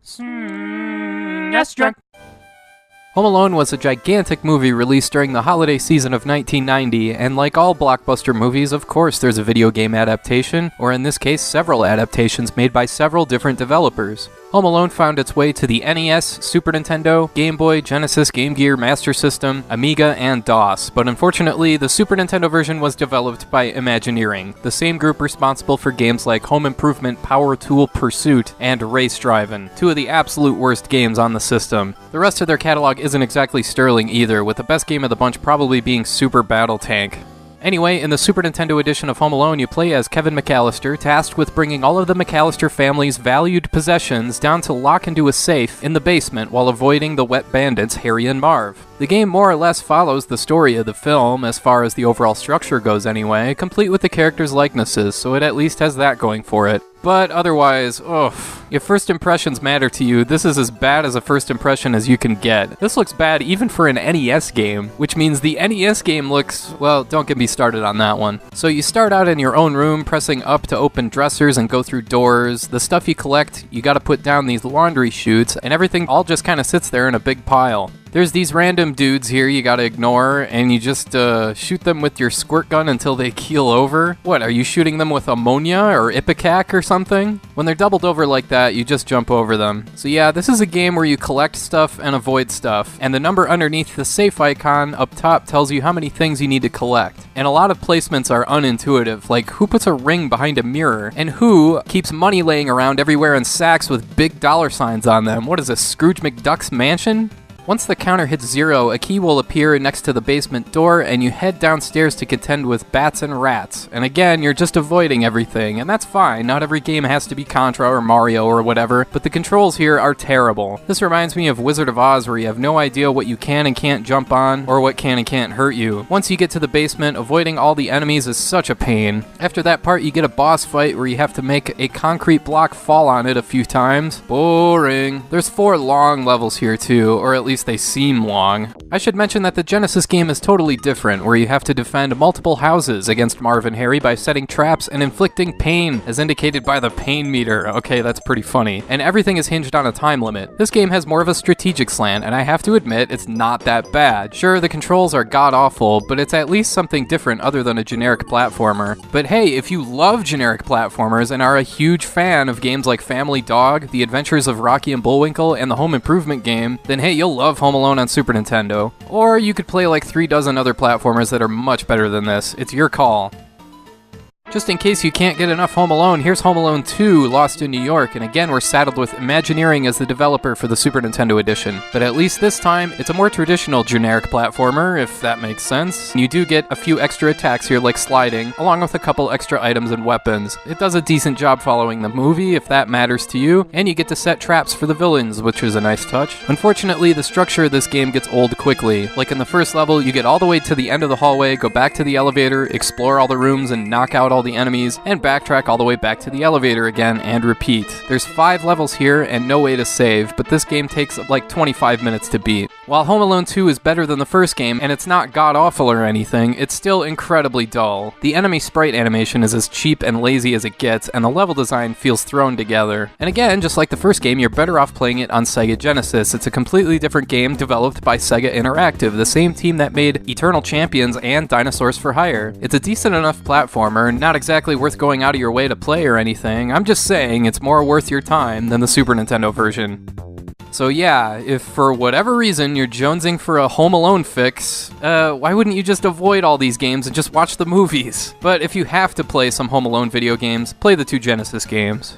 SNESdrunk. Home Alone was a gigantic movie released during the holiday season of 1990, and like all blockbuster movies, of course there's a video game adaptation, or in this case, several adaptations made by several different developers. Home Alone found its way to the NES, Super Nintendo, Game Boy, Genesis, Game Gear, Master System, Amiga, and DOS, but unfortunately, the Super Nintendo version was developed by Imagineering, the same group responsible for games like Home Improvement, Power Tool Pursuit, and Race Drivin', two of the absolute worst games on the system. The rest of their catalog isn't exactly sterling either, with the best game of the bunch probably being Super Battle Tank. Anyway, in the Super Nintendo edition of Home Alone, you play as Kevin McAllister, tasked with bringing all of the McAllister family's valued possessions down to lock into a safe in the basement while avoiding the wet bandits Harry and Marv. The game more or less follows the story of the film, as far as the overall structure goes anyway, complete with the characters' likenesses, so it at least has that going for it. But otherwise, if first impressions matter to you, this is as bad as a first impression as you can get. This looks bad even for an NES game, which means the NES game looks, well, don't get me started on that one. So you start out in your own room, pressing up to open dressers and go through doors. The stuff you collect, you gotta put down these laundry chutes, and everything all just kinda sits there in a big pile. There's these random dudes here you gotta ignore, and you just shoot them with your squirt gun until they keel over. What, are you shooting them with ammonia or ipecac or something? When they're doubled over like that, you just jump over them. So yeah, this is a game where you collect stuff and avoid stuff, and the number underneath the safe icon up top tells you how many things you need to collect. And a lot of placements are unintuitive, like who puts a ring behind a mirror, and who keeps money laying around everywhere in sacks with big dollar signs on them? What is this, Scrooge McDuck's mansion? Once the counter hits 0, a key will appear next to the basement door, and you head downstairs to contend with bats and rats. And again, you're just avoiding everything, and that's fine. Not every game has to be Contra or Mario or whatever, but the controls here are terrible. This reminds me of Wizard of Oz, where you have no idea what you can and can't jump on, or what can and can't hurt you. Once you get to the basement, avoiding all the enemies is such a pain. After that part, you get a boss fight where you have to make a concrete block fall on it a few times. Boring. There's 4 long levels here too, or at least they seem long. I should mention that the Genesis game is totally different, where you have to defend multiple houses against Marv and Harry by setting traps and inflicting pain, as indicated by the pain meter. Okay, that's pretty funny. And everything is hinged on a time limit. This game has more of a strategic slant, and I have to admit, it's not that bad. Sure, the controls are god-awful, but it's at least something different other than a generic platformer. But hey, if you love generic platformers and are a huge fan of games like Family Dog, The Adventures of Rocky and Bullwinkle, and the Home Improvement game, then hey, you'll love Home Alone on Super Nintendo. Or you could play like 3 dozen other platformers that are much better than this. It's your call. Just in case you can't get enough Home Alone, here's Home Alone 2, Lost in New York, and again we're saddled with Imagineering as the developer for the Super Nintendo edition. But at least this time, it's a more traditional generic platformer, if that makes sense. You do get a few extra attacks here like sliding, along with a couple extra items and weapons. It does a decent job following the movie, if that matters to you, and you get to set traps for the villains, which is a nice touch. Unfortunately, the structure of this game gets old quickly. Like in the first level, you get all the way to the end of the hallway, go back to the elevator, explore all the rooms, and knock out all the enemies, and backtrack all the way back to the elevator again and repeat. There's 5 levels here and no way to save, but this game takes like 25 minutes to beat. While Home Alone 2 is better than the first game, and it's not god-awful or anything, it's still incredibly dull. The enemy sprite animation is as cheap and lazy as it gets, and the level design feels thrown together. And again, just like the first game, you're better off playing it on Sega Genesis. It's a completely different game developed by Sega Interactive, the same team that made Eternal Champions and Dinosaurs for Hire. It's a decent enough platformer, not exactly worth going out of your way to play or anything. I'm just saying it's more worth your time than the Super Nintendo version. So yeah, if for whatever reason you're jonesing for a Home Alone fix, why wouldn't you just avoid all these games and just watch the movies? But if you have to play some Home Alone video games, play the 2 Genesis games.